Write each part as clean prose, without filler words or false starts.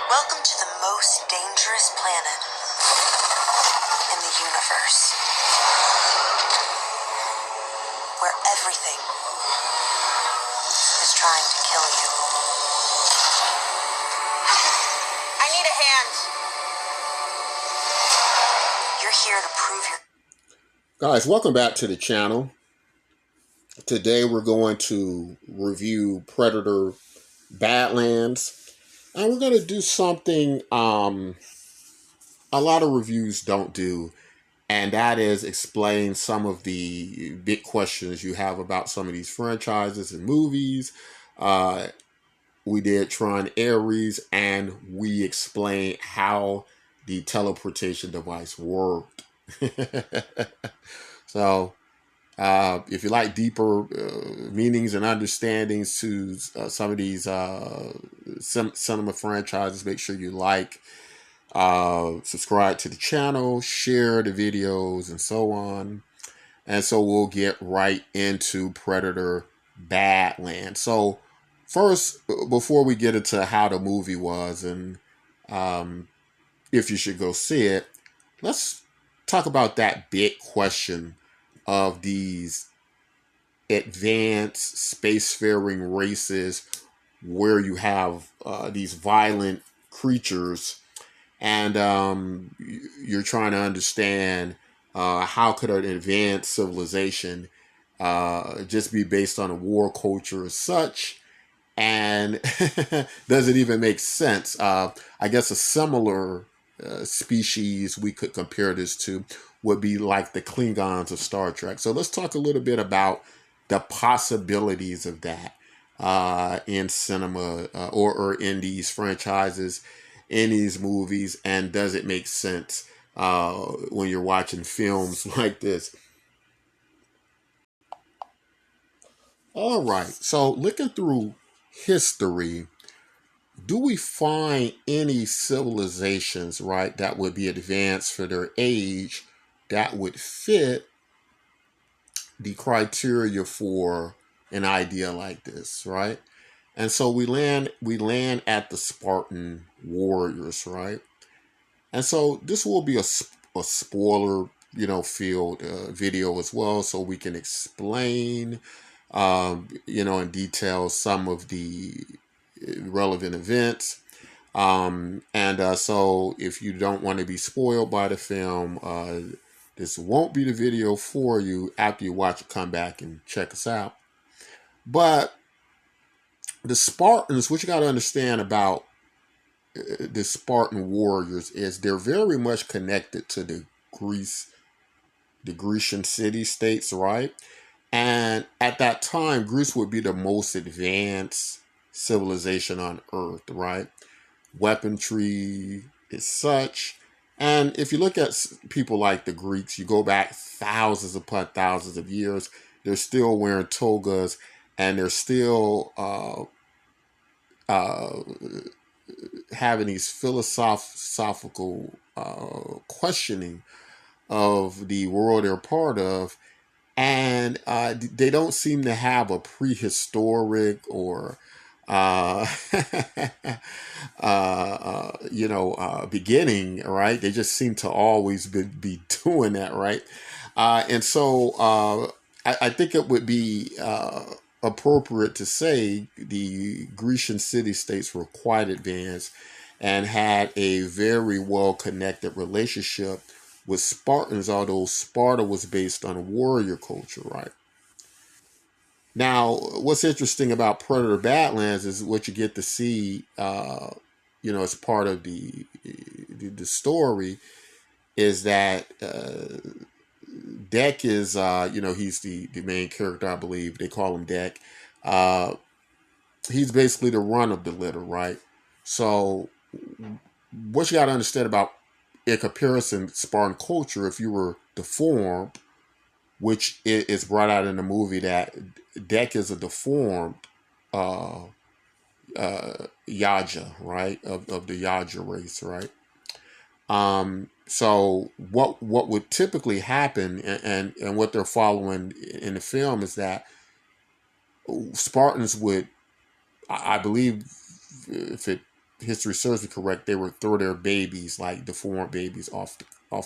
Welcome to the most dangerous planet in the universe, where everything is trying to kill you. I need a hand. You're here to prove your... Guys, welcome back to the channel. Today we're going to review Predator Badlands. And we're going to do something a lot of reviews don't do. And that is explain some of the big questions you have about some of these franchises and movies. We did Tron Ares, and we explained how the teleportation device worked. So, if you like deeper meanings and understandings to some of these cinema franchises, make sure you like, subscribe to the channel, share the videos, and so on. And so we'll get right into Predator Badlands. So first, before we get into how the movie was and if you should go see it, let's talk about that big question of these advanced spacefaring races where you have these violent creatures, and you're trying to understand how could an advanced civilization just be based on a war culture as such, and does it even make sense? I guess a similar species we could compare this to would be like the Klingons of Star Trek. So let's talk a little bit about the possibilities of that in cinema or in these franchises, in these movies, and does it make sense when you're watching films like this? All right, so looking through history, do we find any civilizations, right, that would be advanced for their age that would fit the criteria for an idea like this, right? And so we land at the Spartan warriors, right? And so this will be a spoiler, filled video as well, so we can explain, in detail some of the relevant events. So if you don't want to be spoiled by the film, this won't be the video for you. After you watch it, come back and check us out. But the Spartans, what you got to understand about the Spartan warriors is they're very much connected to the Grecian city-states, right? And at that time, Greece would be the most advanced civilization on Earth, right? Weaponry is such. And if you look at people like the Greeks, you go back thousands upon thousands of years, they're still wearing togas, and they're still having these philosophical questioning of the world they're part of. And they don't seem to have a prehistoric or beginning, right? They just seem to always be doing that, right? And so I think it would be appropriate to say the Grecian city-states were quite advanced and had a very well-connected relationship with Spartans, although Sparta was based on a warrior culture, right? Now, what's interesting about Predator Badlands is what you get to see, as part of the story, is that Deck is, he's the main character, I believe. They call him Deck. He's basically the run of the litter, right? So what you got to understand about, in comparison, Spartan culture, if you were deformed, which is brought out in the movie that Deck is a deformed Yaja, right? Of the Yaja race, right? So what would typically happen, and what they're following in the film, is that Spartans would, I believe, if it history serves me correct, they would throw their babies, like deformed babies, off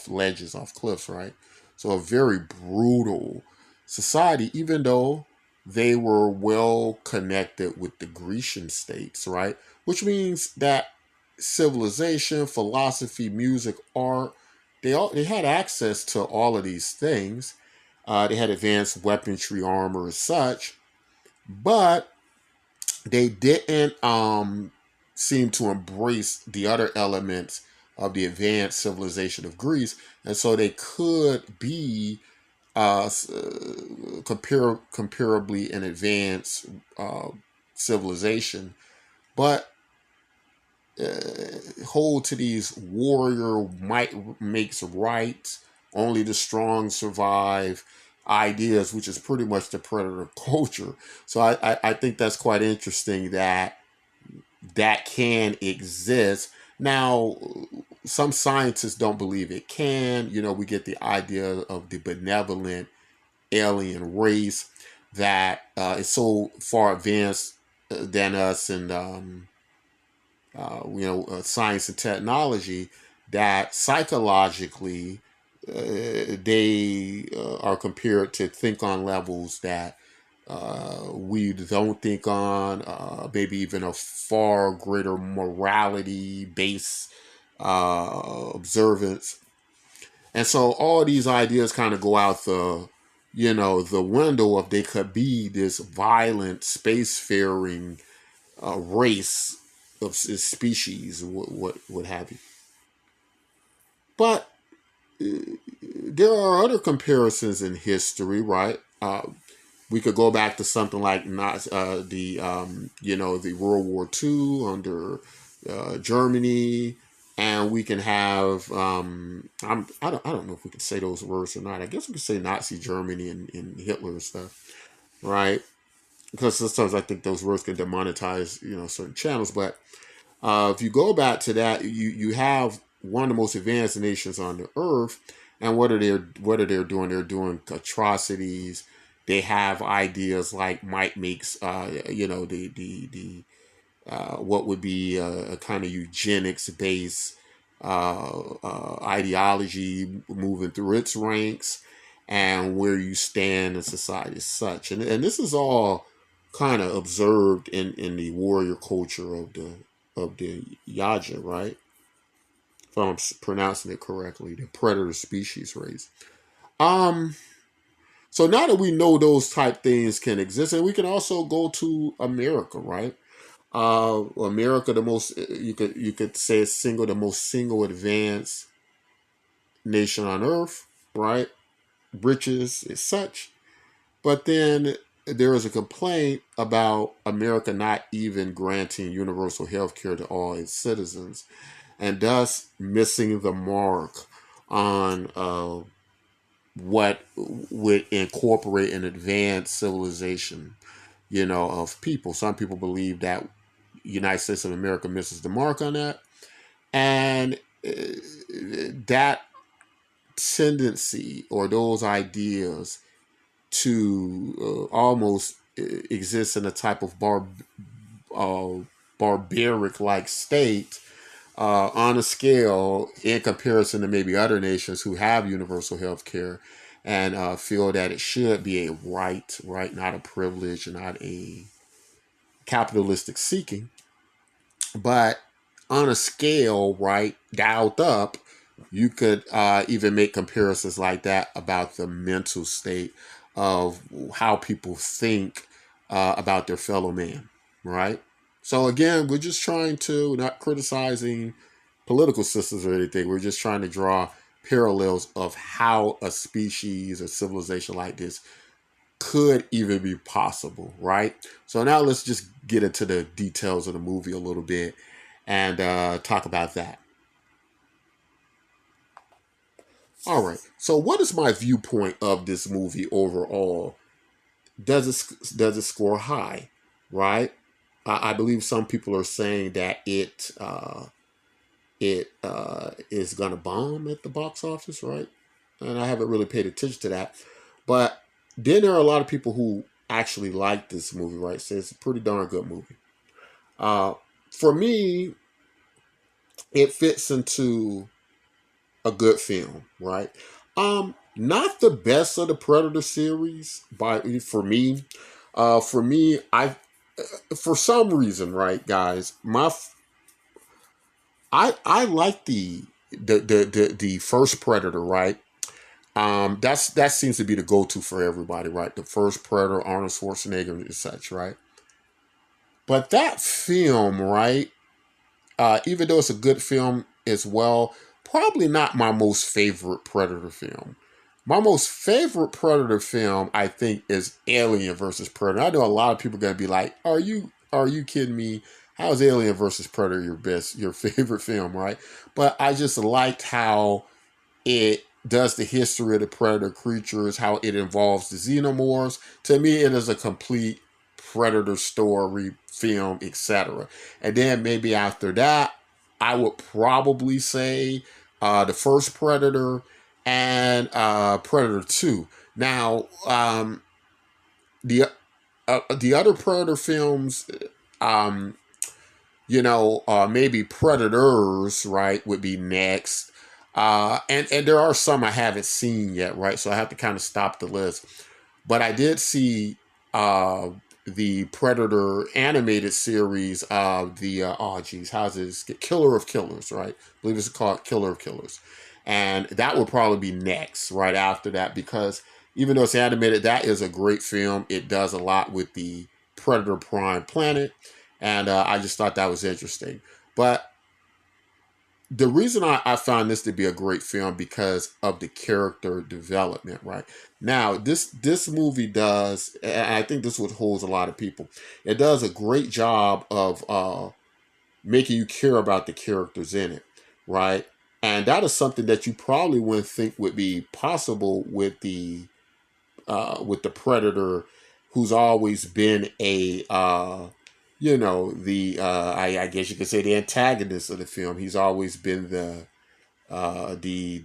ledges, off cliffs, right? So a very brutal society, even though they were well connected with the Grecian states, right? Which means that civilization, philosophy, music, art, they had access to all of these things. They had advanced weaponry, armor, and such, but they didn't seem to embrace the other elements of the advanced civilization of Greece, and so they could be comparably an advanced civilization, but hold to these warrior might makes right, only the strong survive ideas, which is pretty much the predator culture. So I think that's quite interesting that that can exist. Now, some scientists don't believe it can. You know, we get the idea of the benevolent alien race that is so far advanced than us, and science and technology, that psychologically they are compared to think on levels that we don't think on, maybe even a far greater morality based observance. And so all these ideas kind of go out the window if they could be this violent spacefaring race of species, what have you. But there are other comparisons in history, right? We could go back to something like not the World War II under Germany, and we can have I don't know if we can say those words or not. I guess we could say Nazi Germany and Hitler and stuff, right? Because sometimes I think those words can demonetize certain channels. But if you go back to that, you have one of the most advanced nations on the earth, and what are they doing? They're doing atrocities. They have ideas like might makes the what would be a kind of eugenics based ideology moving through its ranks, and where you stand in society as such. And this is all kind of observed in the warrior culture of the Yaja, right? If I'm pronouncing it correctly, the predator species race. Um, so now that we know those type things can exist, and we can also go to America, right? America, the most you could say it's the most single advanced nation on earth, right? Riches is such, but then there is a complaint about America not even granting universal health care to all its citizens, and thus missing the mark on what would incorporate an advanced civilization, of people. Some people believe that United States of America misses the mark on that, and that tendency or those ideas to almost exist in a type of uh, barbaric like state on a scale in comparison to maybe other nations who have universal health care, and feel that it should be a right, not a privilege, not a capitalistic seeking, but on a scale, right, dialed up, you could even make comparisons like that about the mental state of how people think about their fellow man, right? So again, we're just trying to, not criticizing political systems or anything. We're just trying to draw parallels of how a species or civilization like this could even be possible, right? So now let's just get into the details of the movie a little bit and talk about that. All right. So, what is my viewpoint of this movie overall? Does it score high? Right. I believe some people are saying that it is gonna bomb at the box office, right? And I haven't really paid attention to that, but then there are a lot of people who actually like this movie, right? So it's a pretty darn good movie. Uh, for me, it fits into a good film, right? Not the best of the Predator series by for me. For me, I for some reason, right, guys, I like the first Predator, right? That seems to be the go to for everybody, right? The first Predator, Arnold Schwarzenegger and such, right? But that film, right? Even though it's a good film as well, probably not my most favorite Predator film. My most favorite Predator film, I think, is Alien versus Predator. I know a lot of people are gonna be like, "Are you kidding me? How is Alien versus Predator your favorite film?" Right? But I just liked how it does the history of the predator creatures, how it involves the xenomorphs. To me, it is a complete predator story, film, etc. And then maybe after that, I would probably say the first Predator and Predator 2. Now, the the other Predator films, um, maybe Predators, right, would be next. And there are some I haven't seen yet, right? So I have to kind of stop the list. But I did see the Predator animated series of oh geez, how's this? Killer of Killers, right? I believe it's called Killer of Killers. And that would probably be next, right after that, because even though it's animated, that is a great film. It does a lot with the Predator Prime Planet, and I just thought that was interesting. But the reason I found this to be a great film because of the character development, right? Now, this movie does, and I think this is what holds a lot of people. It does a great job of making you care about the characters in it, right? And that is something that you probably wouldn't think would be possible with the Predator, who's always been a I guess you could say the antagonist of the film. He's always been the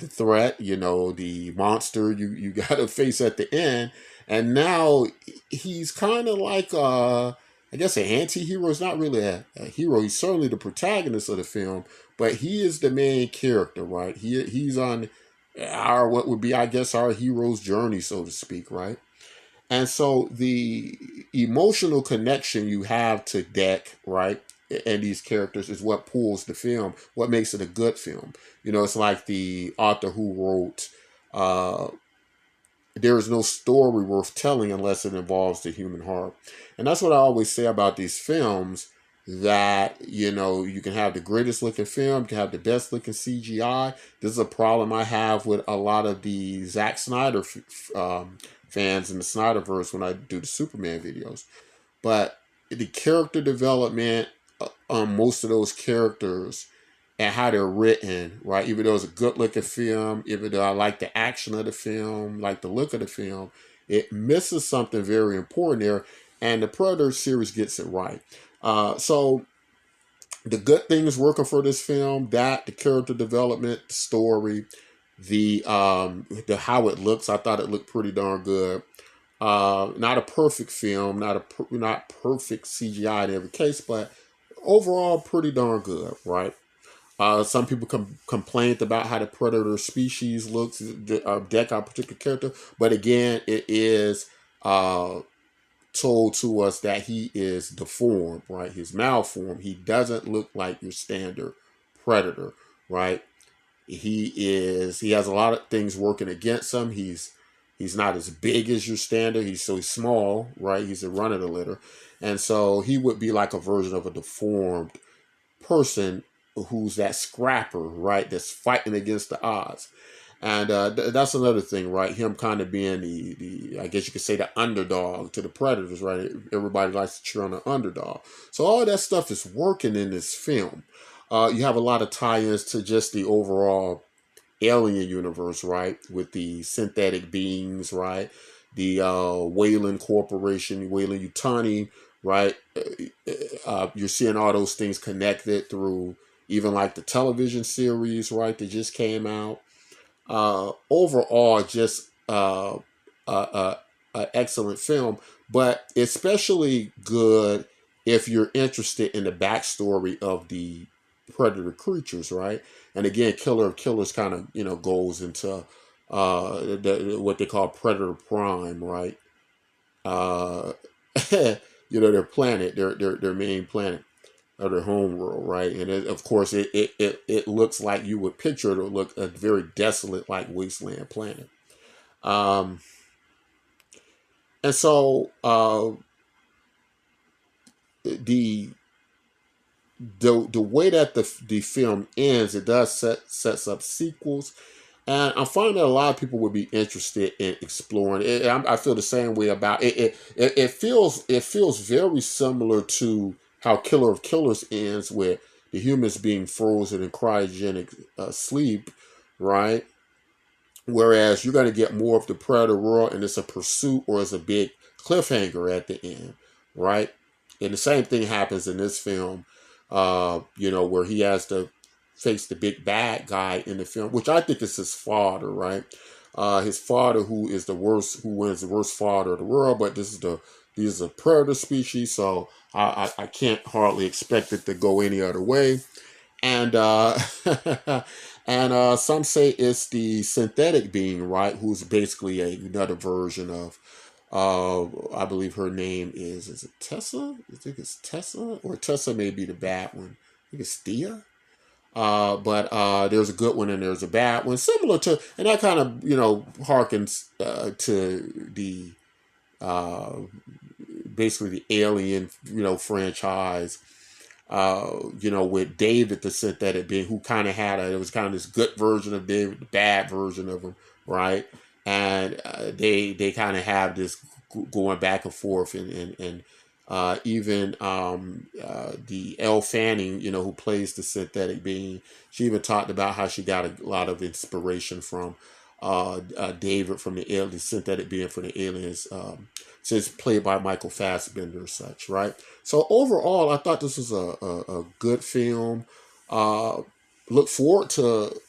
threat, the monster you got to face at the end. And now he's kind of like I guess an anti-hero. Is not really a hero. He's certainly the protagonist of the film, but he is the main character, right? He's on our what would be, I guess, our hero's journey, so to speak, right? And so the emotional connection you have to Deck, right, and these characters is what pulls the film, what makes it a good film. It's like the author who wrote, uh, there is no story worth telling unless it involves the human heart. And that's what I always say about these films, that, you can have the greatest looking film, you can have the best looking CGI. This is a problem I have with a lot of the Zack Snyder fans in the Snyderverse when I do the Superman videos. But the character development on most of those characters and how they're written, right? Even though it's a good looking film, even though I like the action of the film, like the look of the film, it misses something very important there. And the Predator series gets it right. So the good things working for this film, that the character development, the story, the how it looks, I thought it looked pretty darn good. Not a perfect film, not perfect CGI in every case, but overall pretty darn good, right? Some people complained about how the predator species looks, deck our particular character, but again, it is told to us that he is deformed, right? He's malformed. He doesn't look like your standard predator, right? He has a lot of things working against him. He's not as big as your standard. He's small, right? He's a run of the litter, and so he would be like a version of a deformed person who's that scrapper, right? That's fighting against the odds. And that's another thing, right? Him kind of being the I guess you could say the underdog to the predators, right? Everybody likes to cheer on the underdog. So all that stuff is working in this film. You have a lot of tie-ins to just the overall alien universe, right? With the synthetic beings, right? The Wayland Corporation, Wayland Utani, right? You're seeing all those things connected through even like the television series, right? That just came out. Overall, just a excellent film, but especially good if you're interested in the backstory of the predator creatures, right? And again, Killer of Killers kind of goes into what they call predator prime, right? Uh, their planet, their main planet of their home world, right? And of course, it looks like you would picture it would look a very desolate, like wasteland planet. Um, and so the the way that the film ends, it does sets up sequels, and I'm finding that a lot of people would be interested in exploring it. I feel the same way about it. It feels very similar to how Killer of Killers ends, with the humans being frozen in cryogenic sleep, right? Whereas you're going to get more of the Predator world, and it's a pursuit or it's a big cliffhanger at the end, right? And the same thing happens in this film, where he has to face the big bad guy in the film, which I think is his father, right? His father, who is the worst, who wins the worst father of the world, but this is a predator species, so I can't hardly expect it to go any other way. And and some say it's the synthetic being, right? Who's basically another version of. I believe her name is it Tessa? I think it's Tessa, or Tessa may be the bad one. I think it's Thea. But there's a good one and there's a bad one, similar to, and that kind of harkens to the uh, basically the Alien franchise, with David the synthetic being, who kind of it was kind of this good version of David, the bad version of him, right? And they kind of have this going back and forth, and even the Elle Fanning, who plays the synthetic being, she even talked about how she got a lot of inspiration from David from the synthetic being from the Aliens, since played by Michael Fassbender or such, right? So overall, I thought this was a good film. Uh, Look forward to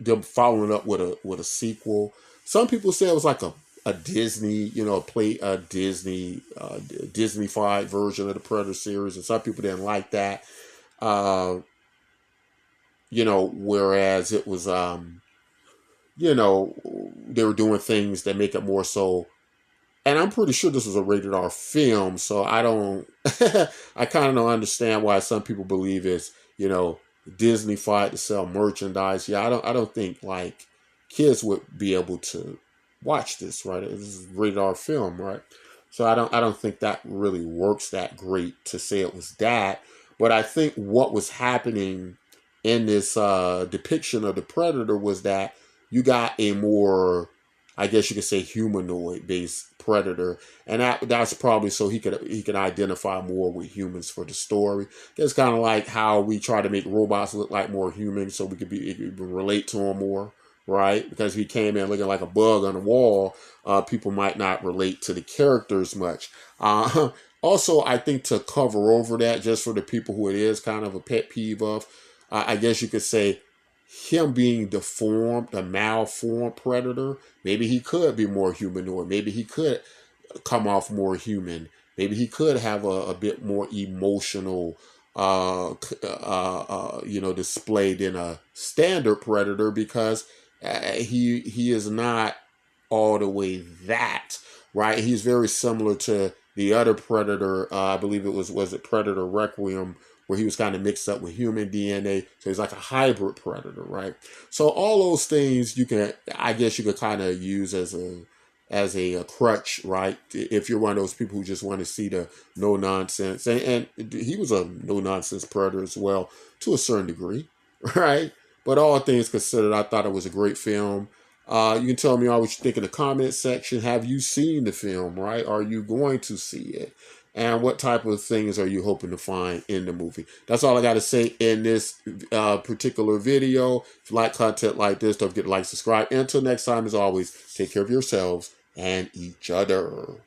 them following up with a sequel. Some people say it was like a Disney, a Disney Disney-fied version of the Predator series, and some people didn't like that. Uh, whereas it was, they were doing things that make it more so. And I'm pretty sure this was a rated R film, so I don't, I kind of don't understand why some people believe it's, Disney fight to sell merchandise. Yeah, I don't think like kids would be able to watch this, right? This is a rated R film, right? So I don't think that really works that great to say it was that. But I think what was happening in this depiction of the Predator was that you got a more, I guess you could say, humanoid based predator, and that's probably so he could identify more with humans for the story. It's kind of like how we try to make robots look like more human, so we could relate to them more, right? Because if he came in looking like a bug on the wall, people might not relate to the characters much. Also, I think to cover over that, just for the people who it is kind of a pet peeve of, I guess you could say him being deformed, a malformed predator, maybe he could be more humanoid. Maybe he could come off more human. Maybe he could have a bit more emotional, display than a standard predator, because he is not all the way that, right. He's very similar to the other predator. I believe it was it Predator Requiem, where he was kind of mixed up with human DNA. So he's like a hybrid predator, right? So all those things I guess you could kind of use as a crutch, right? If you're one of those people who just want to see the no nonsense, and he was a no nonsense predator as well to a certain degree, right? But all things considered, I thought it was a great film. You can tell me all what you think in the comment section. Have you seen the film, right? Are you going to see it? And what type of things are you hoping to find in the movie? That's all I got to say in this particular video. If you like content like this, don't forget to like, subscribe. Until next time, as always, take care of yourselves and each other.